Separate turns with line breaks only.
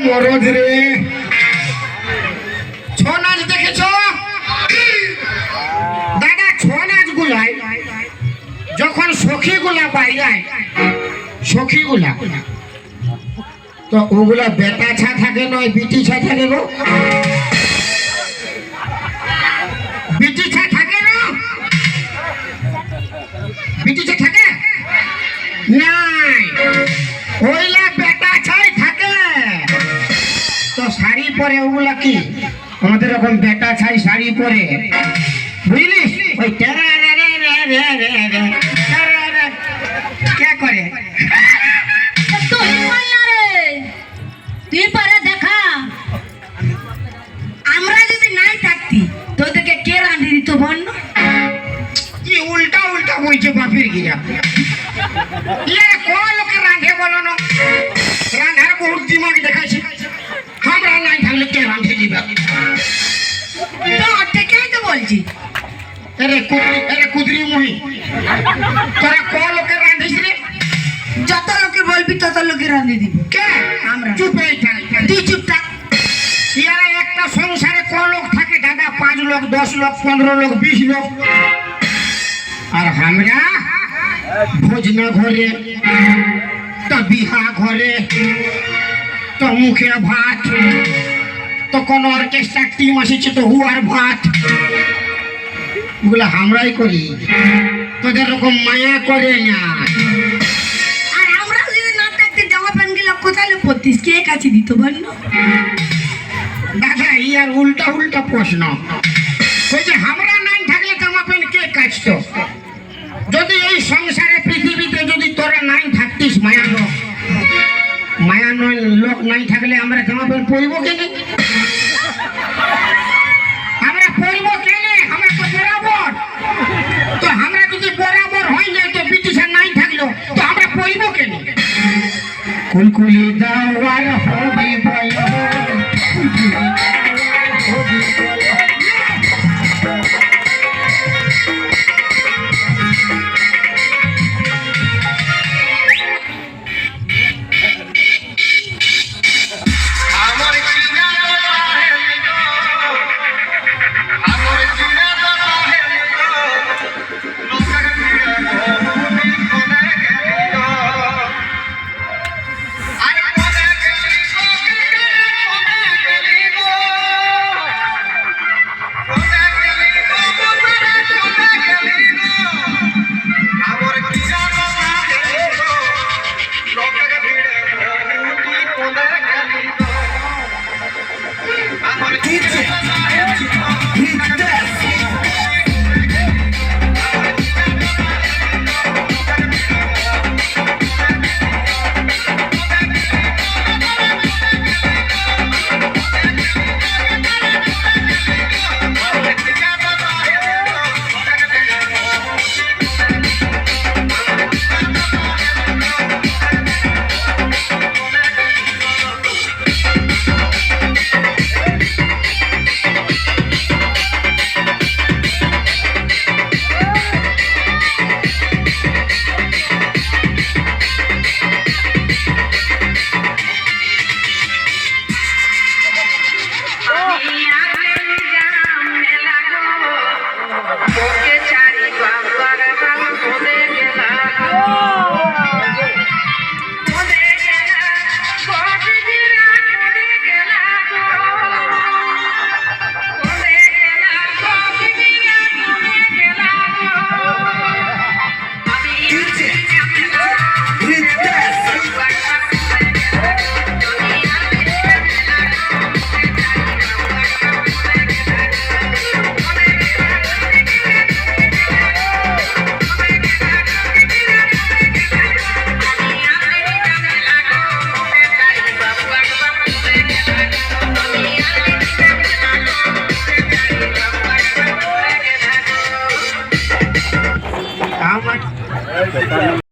মরদ রে ছৌ নাচ দেখেছ দাদা? ছৌ নাচ গুলাই যখন সখী গুলা বাইরায়, সখী গুলা তো ওগুলা বেটা ছা থাকে নয় বিটি ছা থাকে গো? বিটি ছা থাকে না? বিটি ছা থাকে নাই, ওইলা বেটা ছাই থাকে। তো শাড়ি পরে ওগুলা কি আমাদের এরকম বেটা ছাই শাড়ি পরে, বুঝলি? ওই টেরা রে রে রে রে রে রে টেরা রে কে করে?
তুই বললা রে, তুই পরে দেখা। আমরা যদি নাই থাকতি তোদেরকে কে রাঁধি দিত বল?
কি উল্টা উল্টা বলছে বাপের গিরা। ইয়ে কোন লোকে রাঁধে বলো না? রাঁধার বহুত দিমাগ দেখাইছে। আমরা নাই থাকলে কে রাঁধে দিবে?
তো ঠিকই তো বলছি।
এরে কুদরি মুহি, তোরা কোন লোকে রাঁধিস রে?
যত লোকে বলবি তত লোকে রাঁধি দিব।
কে?
আমরা।
চুপেই থাক।
তুই চুপ থাক।
ইয়ারা একটা সংসারে কোন লোক থাকে দাদা? 5 লোক, 10 লোক, 15 লোক, 20 লোক। আর আমরা ভোজনা ঘরে, তো বিহা ঘরে, তো মুখে ভাত, তো কোন অর্কেস্ট্রা টিম আসছে তো হুয়ার ভাত, ওগুলো আমরাই করি। তোদের এরকম মায়া করে না।
আর আমরা যদি না থাকতে জামা প্যান্ট গুলো কোথায় পরতিস? কে কাছে দিত বল?
দাদা ইয়ার উল্টা উল্টা প্রশ্ন। বলছে আমরা নাই থাকলে জামা প্যান্ট কে কাচতো? যদি এই সংসারে পৃথিবীতে যদি তোরা নাই থাকতিস, মায়া লোক নাই থাকলে আমরা জামা প্যান্ট পরিব কেন? আমরা পরিব কেন? আমরা তো বরাবর। তো আমরা যদি বরাবর হয়ে যায় তো ব্রিটিশার নাই থাকলো তো আমরা পরিব কেন? কুলকুলি দাওয়ার হবি বলো,